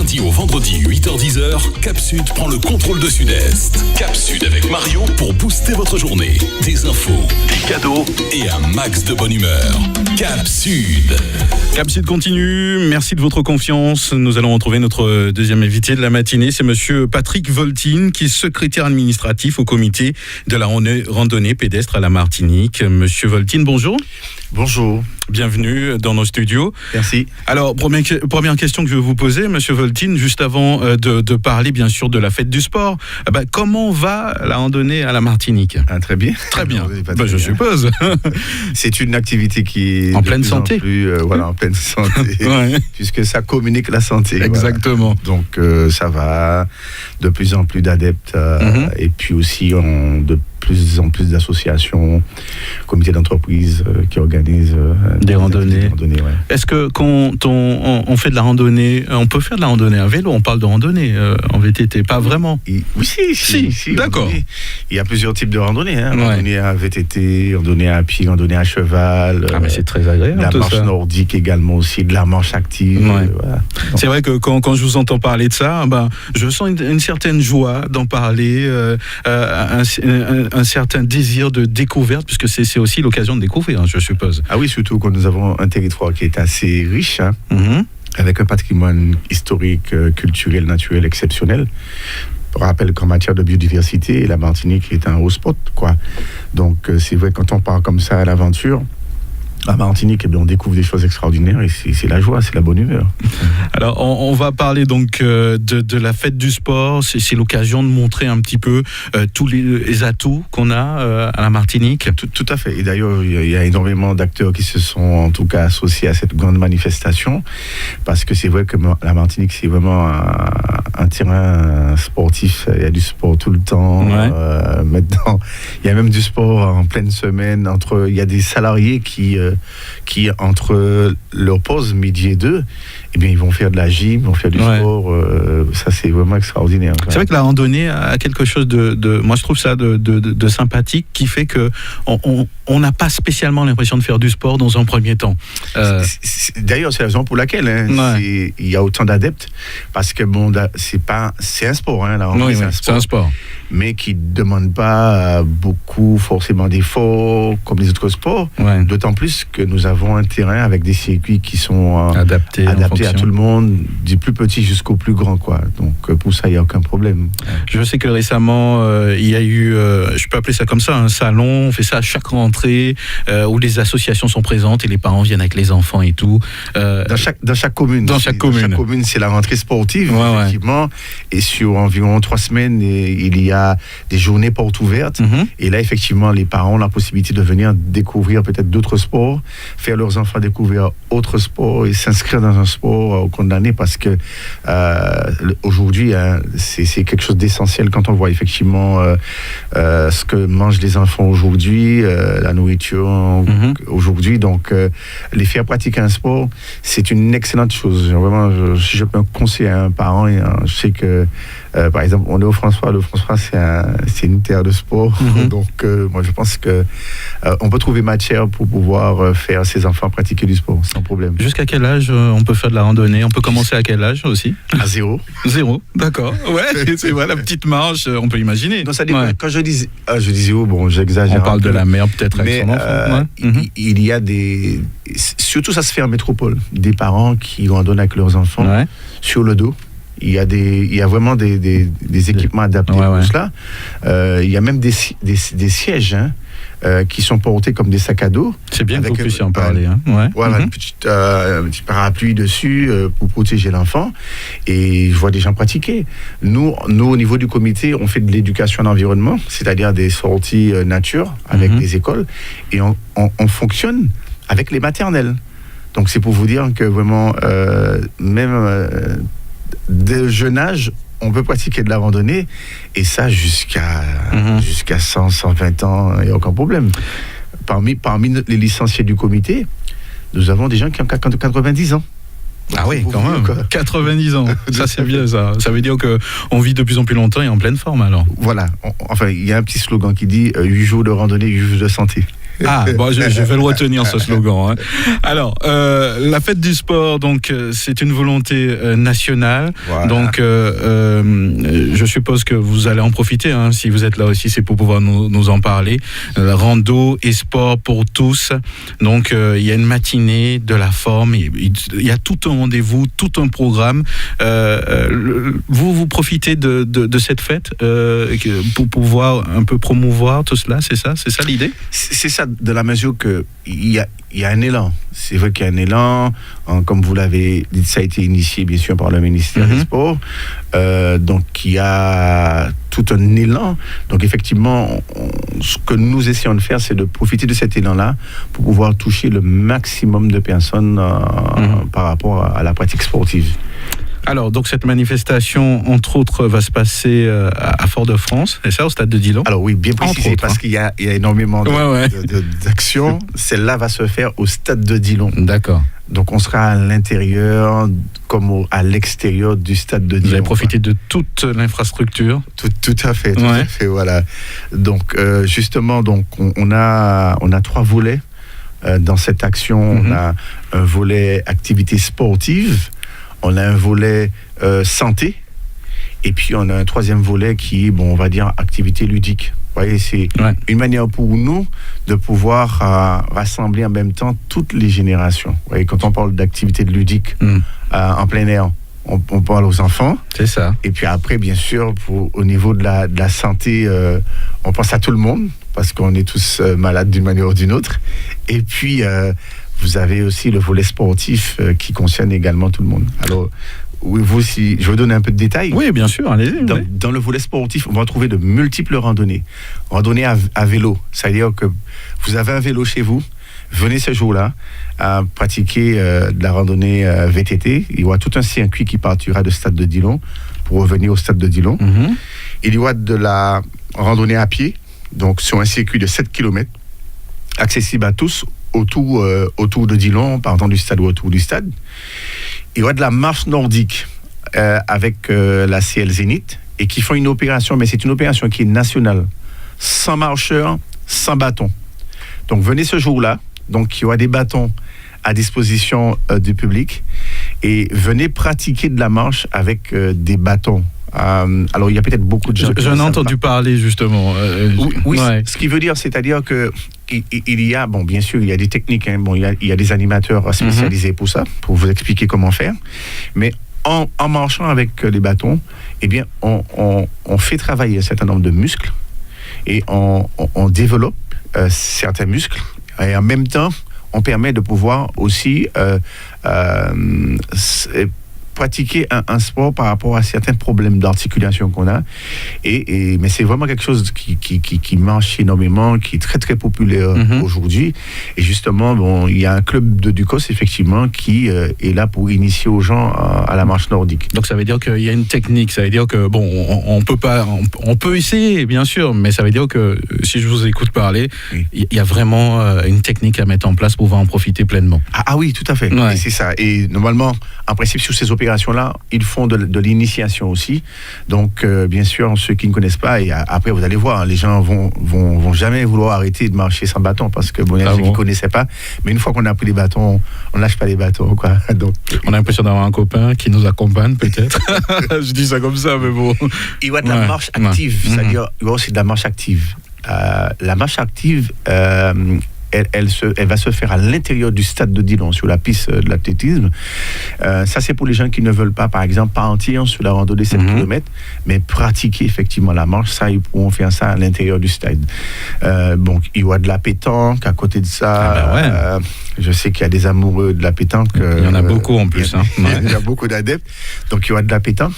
lundi au vendredi 8h-10h, Cap Sud prend le contrôle de Sud-Est. Cap Sud avec Mario pour booster votre journée. Des infos, des cadeaux et un max de bonne humeur. Cap Sud. Cap Sud continue, merci de votre confiance. Nous allons retrouver notre deuxième invité de la matinée, c'est monsieur Patrick Voltine, qui est secrétaire administratif au comité de la randonnée pédestre à la Martinique. Monsieur Voltine, bonjour. Bonjour. Bienvenue dans nos studios. Merci. Alors, première question que je vais vous poser, monsieur Voltine, juste avant de parler bien sûr de la fête du sport, comment va la randonnée à la Martinique ? Très bien. Très bien, je suppose. C'est une activité qui est en pleine santé. En pleine santé, ouais. Puisque ça communique la santé. Exactement. Voilà. Donc ça va, de plus en plus d'adeptes, et puis aussi de plus en plus d'associations, comités d'entreprise qui organisent des randonnées. Ouais. Est-ce que quand on fait de la randonnée, on peut faire de la randonnée à vélo ? On parle de randonnée en VTT, pas vraiment. Oui, si. D'accord. Randonnée. Il y a plusieurs types de randonnées. Randonnée à VTT, randonnée à pied, randonnée à cheval. Mais c'est très agréable. De la marche nordique également aussi, de la marche active. Ouais. Voilà. C'est vrai que quand je vous entends parler de ça, je sens une certaine joie d'en parler, un certain désir de découverte, puisque c'est aussi l'occasion de découvrir, je suppose. Ah oui, surtout quand nous avons un territoire qui est assez riche, avec un patrimoine historique, culturel, naturel exceptionnel. Je rappelle qu'en matière de biodiversité, la Martinique est un haut spot, quoi. Donc c'est vrai, quand on part comme ça à l'aventure, à Martinique, on découvre des choses extraordinaires et c'est la joie, c'est la bonne humeur. Alors, on va parler donc de la fête du sport. C'est l'occasion de montrer un petit peu tous les atouts qu'on a à la Martinique. Tout à fait. Et d'ailleurs, il y a énormément d'acteurs qui se sont en tout cas associés à cette grande manifestation, parce que c'est vrai que la Martinique, c'est vraiment un terrain sportif. Il y a du sport tout le temps. Ouais. Maintenant, il y a même du sport en pleine semaine. Il y a des salariés qui entre leur pause midi et 2, ils vont faire de la gym, ils vont faire du sport. Ça, c'est vraiment extraordinaire. C'est vrai que la randonnée a quelque chose moi je trouve ça de sympathique, qui fait que on n'a pas spécialement l'impression de faire du sport dans un premier temps. D'ailleurs, c'est la raison pour laquelle il y a autant d'adeptes, parce que c'est un sport, la randonnée, c'est un sport, mais qui ne demande pas beaucoup forcément d'efforts comme les autres sports, d'autant plus que nous avons un terrain avec des circuits qui sont adaptés à tout le monde, du plus petit jusqu'au plus grand, quoi. Donc pour ça, il n'y a aucun problème. Je sais que récemment, il y a eu, je peux appeler ça comme ça, un salon, on fait ça à chaque rentrée, où les associations sont présentes et les parents viennent avec les enfants et tout. Dans chaque commune. Dans chaque commune, c'est la rentrée sportive, effectivement. Et sur environ 3 semaines, il y a des journées portes ouvertes. Et là, effectivement, les parents ont la possibilité de venir découvrir peut-être d'autres sports, faire leurs enfants découvrir autres sports et s'inscrire dans un sport condamné, parce que aujourd'hui, c'est quelque chose d'essentiel quand on voit effectivement ce que mangent les enfants aujourd'hui, la nourriture aujourd'hui. Donc, les faire pratiquer un sport, c'est une excellente chose. Vraiment, si je peux conseiller à un parent, je sais que par exemple, on est au François. Le François, c'est une terre de sport. Donc, moi, je pense que on peut trouver matière pour pouvoir faire ses enfants pratiquer du sport sans problème. Jusqu'à quel âge on peut faire de la randonnée ? On peut commencer à quel âge aussi ? À 0. 0, d'accord. Ouais, c'est vrai, la petite marche, on peut imaginer. Non, ça dépend. Quand je dis 0, bon, j'exagère. On parle de la mer peut-être avec son enfant. Il y a surtout ça se fait en métropole, des parents qui randonnent avec leurs enfants sur le dos. Il y a vraiment des équipements adaptés pour cela. Il y a même des sièges qui sont portés comme des sacs à dos. C'est bien que vous puissiez en parler. Voilà, un petit parapluie dessus pour protéger l'enfant. Et je vois des gens pratiquer. Nous, au niveau du comité, on fait de l'éducation à l'environnement, c'est-à-dire des sorties nature avec des écoles. Et on fonctionne avec les maternelles. Donc c'est pour vous dire que vraiment, même de jeune âge, on peut pratiquer de la randonnée, et ça jusqu'à 100, 120 ans, il n'y a aucun problème. Parmi les licenciés du comité, nous avons des gens qui ont 90 ans. Ah oui, quand même. 90 ans. Ça, c'est bien, ça. Ça veut dire qu'on vit de plus en plus longtemps et en pleine forme, alors. Voilà. Il y a un petit slogan qui dit 8 jours de randonnée, 8 jours de santé. Ah, bon, je vais le retenir, ce slogan. Hein. Alors, la fête du sport, donc, c'est une volonté nationale. Voilà. Donc, je suppose que vous allez en profiter. Hein, si vous êtes là aussi, c'est pour pouvoir nous en parler. Rando et sport pour tous. Donc, il y a une matinée, de la forme. Il y a tout un rendez-vous, tout un programme. Vous profitez de cette fête pour pouvoir un peu promouvoir tout cela, c'est ça l'idée? C'est ça, de la mesure qu'il y a un élan. C'est vrai qu'il y a un élan, comme vous l'avez dit, ça a été initié bien sûr par le ministère des Sports, donc il y a tout un élan. Donc effectivement, ce que nous essayons de faire, c'est de profiter de cet élan-là pour pouvoir toucher le maximum de personnes par rapport à la pratique sportive. Alors, donc cette manifestation, entre autres, va se passer à Fort-de-France, c'est ça, au stade de Dillon? Alors oui, bien précisé, parce qu'il y a énormément d'actions. Celle-là va se faire au stade de Dillon. D'accord. Donc on sera à l'intérieur comme à l'extérieur du stade de Dillon. Vous allez profiter de toute l'infrastructure. Tout à fait, voilà. Donc justement, donc on a 3 volets dans cette action. On a un volet activité sportive. On a un volet santé, et puis on a un 3e volet qui est, on va dire, activité ludique. Vous voyez, c'est une manière pour nous de pouvoir rassembler en même temps toutes les générations. Vous voyez, quand on parle d'activité ludique en plein air, on parle aux enfants. C'est ça. Et puis après, bien sûr, au niveau de la santé, on pense à tout le monde, parce qu'on est tous malades d'une manière ou d'une autre. Et puis... vous avez aussi le volet sportif qui concerne également tout le monde. Alors, vous aussi, je vais donner un peu de détails. Oui, bien sûr, allez-y. Dans le volet sportif, on va trouver de multiples randonnées. Randonnées à vélo, c'est-à-dire que vous avez un vélo chez vous, venez ce jour-là à pratiquer de la randonnée VTT. Il y aura tout un circuit qui partira du stade de Dillon pour revenir au stade de Dillon. Il y aura de la randonnée à pied, donc sur un circuit de 7 km, accessible à tous, autour de Dillon, partant du stade ou autour du stade. Il y aura de la marche nordique avec la CL Zénith, et qui font une opération, mais c'est une opération qui est nationale, sans marcheurs, sans bâtons. Donc venez ce jour-là, donc il y aura des bâtons à disposition du public, et venez pratiquer de la marche avec des bâtons. Alors il y a peut-être beaucoup de gens... J'en ai entendu parler justement. Oui, ce qui veut dire, c'est-à-dire que il y a, bien sûr, il y a des techniques, il y a des animateurs spécialisés pour ça, pour vous expliquer comment faire, mais en marchant avec les bâtons, eh bien, on fait travailler un certain nombre de muscles, et on développe certains muscles, et en même temps, on permet de pouvoir aussi pratiquer un sport par rapport à certains problèmes d'articulation qu'on a. Mais c'est vraiment quelque chose qui marche énormément, qui est très, très populaire aujourd'hui. Et justement, il y a un club de Ducos, effectivement, qui est là pour initier aux gens à la marche nordique. Donc ça veut dire qu'il y a une technique, ça veut dire que, on peut essayer, bien sûr, mais ça veut dire que, si je vous écoute parler, il y a vraiment une technique à mettre en place pour pouvoir en profiter pleinement. Ah oui, tout à fait. Et c'est ça. Et normalement, en principe, sur ces opérations-là, ils font de l'initiation aussi. Donc, bien sûr, ceux qui ne connaissent pas, et après, vous allez voir, les gens vont jamais vouloir arrêter de marcher sans bâton, parce que il y a ceux qui ne connaissaient pas. Mais une fois qu'on a pris les bâtons, on ne lâche pas les bâtons, quoi. Donc, on a l'impression d'avoir un copain qui nous accompagne, peut-être. Je dis ça comme ça, mais bon. Il y a de la marche active, c'est-à-dire, il y a aussi de la marche active. La marche active, elle va se faire à l'intérieur du stade de Dillon, sur la piste de l'athlétisme. Ça, c'est pour les gens qui ne veulent pas, par exemple, partir sur la randonnée 7 km, mais pratiquer effectivement la marche. Ça, ils pourront faire ça à l'intérieur du stade. Il y a de la pétanque à côté de ça. Je sais qu'il y a des amoureux de la pétanque. Il y en a beaucoup en plus. Il y a beaucoup d'adeptes. Donc, il y a de la pétanque.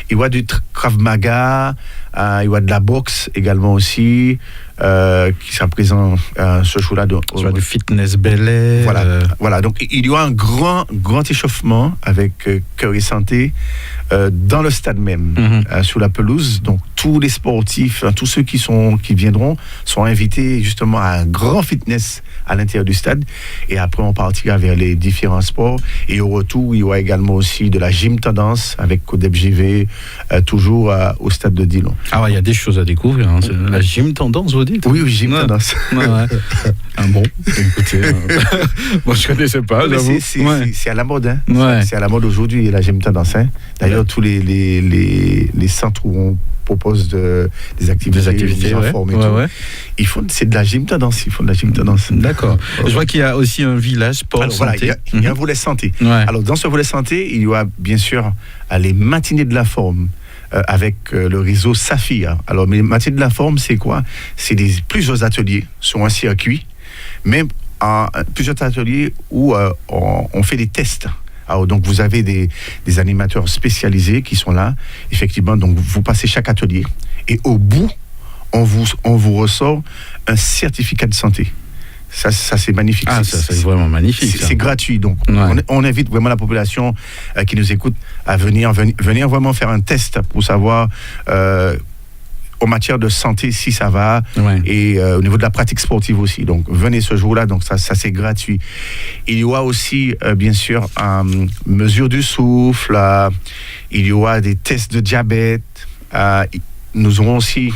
Il y a du Krav Maga. Il y a de la boxe également aussi, qui sera présent ce jour-là. Il y a du fitness belay. Voilà. Donc, il y aura un grand échauffement avec Cœur et Santé dans le stade même, sur la pelouse. Donc, tous les sportifs, tous ceux qui viendront sont invités justement à un grand fitness à l'intérieur du stade. Et après, on partira vers les différents sports. Et au retour, il y aura également aussi de la gym tendance avec Codep GV, toujours au stade de Dillon. Ah ouais, il y a des choses à découvrir. Hein. La gym tendance, vous dites? Oui, gym tendance. Ouais. Bon, écoutez, moi je connaissais pas. C'est à la mode. Hein. Ouais. C'est à la mode aujourd'hui, la gym tendance. Hein. D'ailleurs, tous les centres où on propose des activités c'est de la gym tendance. Ils font de la gym tendance. D'accord. Je vois qu'il y a aussi un village sport santé. Voilà, il y a un volet santé. Ouais. Alors, dans ce volet santé, il y aura bien sûr les matinées de la forme. Avec le réseau Saphir. Alors, les matinées de la forme, c'est quoi? C'est plusieurs ateliers sur un circuit, même plusieurs ateliers où on fait des tests. Alors, donc, vous avez des animateurs spécialisés qui sont là. Effectivement, donc, vous passez chaque atelier. Et au bout, on vous ressort un certificat de santé. Ça c'est magnifique. Ah, c'est vraiment magnifique. C'est gratuit. Donc, on invite vraiment la population qui nous écoute à venir vraiment faire un test pour savoir en matière de santé si ça va et au niveau de la pratique sportive aussi. Donc, venez ce jour-là. Donc, ça c'est gratuit. Il y aura aussi, bien sûr, mesure du souffle. Il y aura des tests de diabète. Nous aurons aussi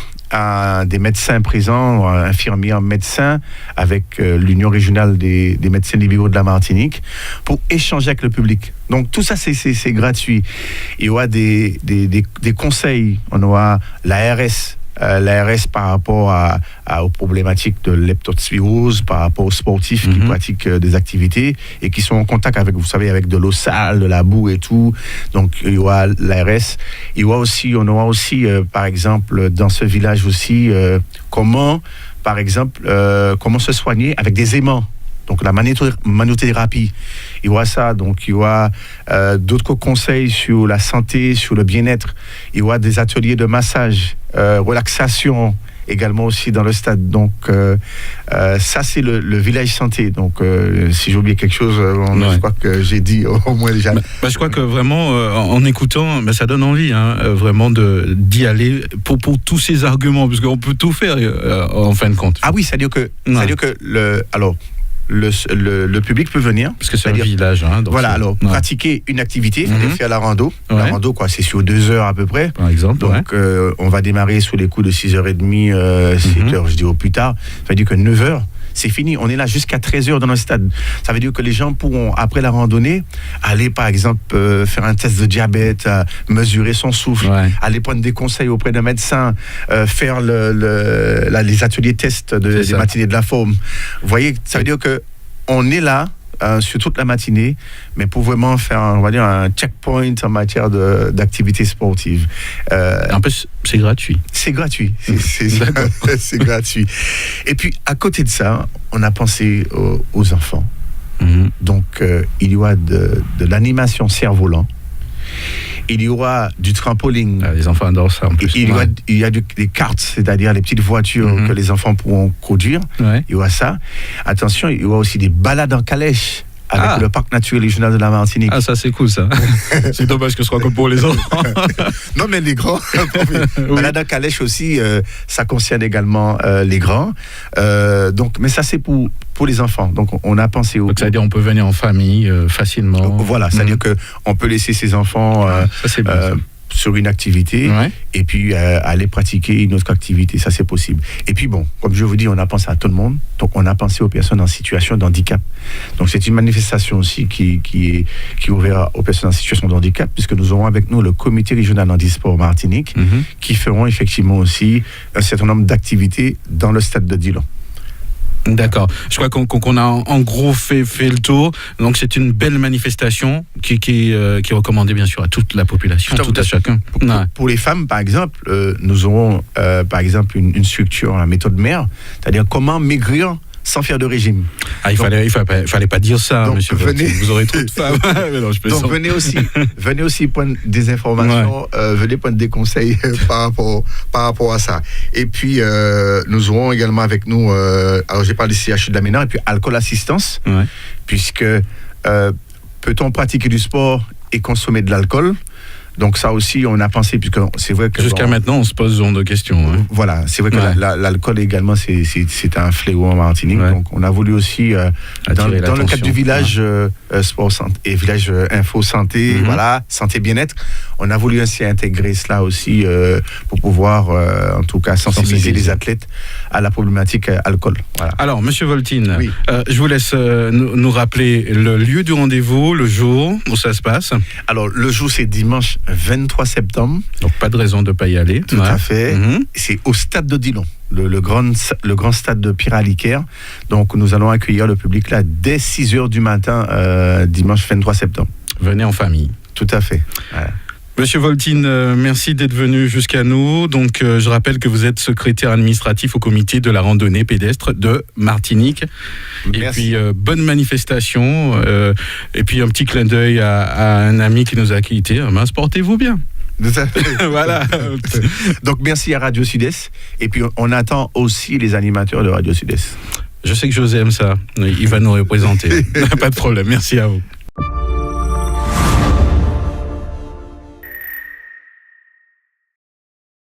des médecins présents, infirmiers, médecins, avec l'Union régionale des médecins libéraux de la Martinique, pour échanger avec le public. Donc tout ça, c'est gratuit. Il y aura des conseils. On aura l'ARS par rapport aux problématiques de leptospirose, par rapport aux sportifs qui pratiquent des activités et qui sont en contact avec, vous savez, avec de l'eau sale, de la boue et tout. Donc, il y aura l'ARS. On aura aussi, par exemple, dans ce village aussi, comment se soigner avec des aimants. Donc, la magnétothérapie, il y aura ça. Donc, il y aura d'autres conseils sur la santé, sur le bien-être. Il y aura des ateliers de massage, relaxation également aussi dans le stade. Donc, ça, c'est le village santé. Donc, si j'ai oublié quelque chose, je crois que j'ai dit au moins déjà. Je crois que vraiment, en écoutant, ça donne envie, vraiment d'y aller pour tous ces arguments, parce qu'on peut tout faire en fin de compte. Ah oui, c'est-à-dire que le public peut venir. Parce que c'est un village. Pratiquer une activité, faire la rando. Ouais. La rando, c'est sur 2 heures à peu près. Par exemple. Donc, on va démarrer sous les coups de 6h30, 7h, je dis au plus tard. Ça veut dire que 9h, c'est fini. On est là jusqu'à 13h dans le stade. Ça veut dire que les gens pourront, après la randonnée, aller, par exemple, faire un test de diabète, mesurer son souffle, aller prendre des conseils auprès d'un médecin, faire les ateliers tests des matinées de la forme. Vous voyez, ça veut dire que on est là sur toute la matinée, mais pour vraiment faire, on va dire, un checkpoint en matière d'activité sportive. En plus, c'est gratuit. C'est gratuit. C'est gratuit. Et puis, à côté de ça, on a pensé aux enfants. Donc, il y aura de l'animation cerf-volant. Il y aura du trampoline. Les enfants adorent ça en plus. Il y a des karts, c'est-à-dire les petites voitures que les enfants pourront conduire. Ouais. Il y aura ça. Attention, il y aura aussi des balades en calèche avec le parc naturel régional de la Martinique. Ah, ça c'est cool ça. C'est dommage que ce soit comme pour les enfants. Non, mais les grands. Balade en calèche aussi, ça concerne également les grands. Donc, mais ça c'est pour les enfants. Donc, on a pensé au... Donc, c'est-à-dire on peut venir en famille facilement. Voilà, c'est-à-dire qu'on peut laisser ses enfants sur une activité et puis aller pratiquer une autre activité. Ça, c'est possible. Et puis, bon, comme je vous dis, on a pensé à tout le monde. Donc, on a pensé aux personnes en situation de handicap. Donc, c'est une manifestation aussi qui est ouverte aux personnes en situation de handicap, puisque nous aurons avec nous le comité régional handisport Martinique qui feront effectivement aussi un certain nombre d'activités dans le stade de Dillon. D'accord. Je crois qu'on a en gros fait le tour. Donc c'est une belle manifestation qui est recommandée bien sûr à toute la population, à chacun. Pour les femmes, par exemple, nous aurons par exemple une structure, la méthode mère, c'est-à-dire comment maigrir sans faire de régime. Ah, il fallait pas dire ça, donc, monsieur. Vous aurez trop de femmes. Mais non, donc venez aussi prendre des informations, venez prendre des conseils par rapport à ça. Et puis nous aurons également avec nous, alors j'ai parlé du CHU de la Ménard et puis Alcool Assistance, puisque peut-on pratiquer du sport et consommer de l'alcool? Donc ça aussi, on a pensé, puisque c'est vrai que... Jusqu'à maintenant, on se pose ce genre de questions. Hein. Voilà, c'est vrai que l'alcool également, c'est un fléau en Martinique. Donc on a voulu aussi, dans le cadre du village sport santé, et village info santé, voilà, santé bien-être, on a voulu ainsi intégrer cela aussi pour pouvoir, en tout cas, sensibiliser les athlètes à la problématique alcool. Voilà. Alors, Monsieur Voltine, je vous laisse nous rappeler le lieu du rendez-vous, le jour où ça se passe. Alors, le jour, c'est dimanche 23 septembre. Donc, pas de raison de ne pas y aller. Tout à fait. C'est au stade de Dillon, le grand stade de Piralicaire. Donc, nous allons accueillir le public là dès 6h du matin, dimanche 23 septembre. Venez en famille. Tout à fait. Voilà. Monsieur Voltine, merci d'être venu jusqu'à nous. Donc, je rappelle que vous êtes secrétaire administratif au comité de la randonnée pédestre de Martinique. Merci. Et puis, bonne manifestation. Et puis, un petit clin d'œil à un ami qui nous a quittés. Portez-vous bien. Voilà. Donc, merci à Radio Sud-Est. Et puis, on attend aussi les animateurs de Radio Sud-Est. Je sais que José aime ça. Il va nous représenter. Pas de problème. Merci à vous.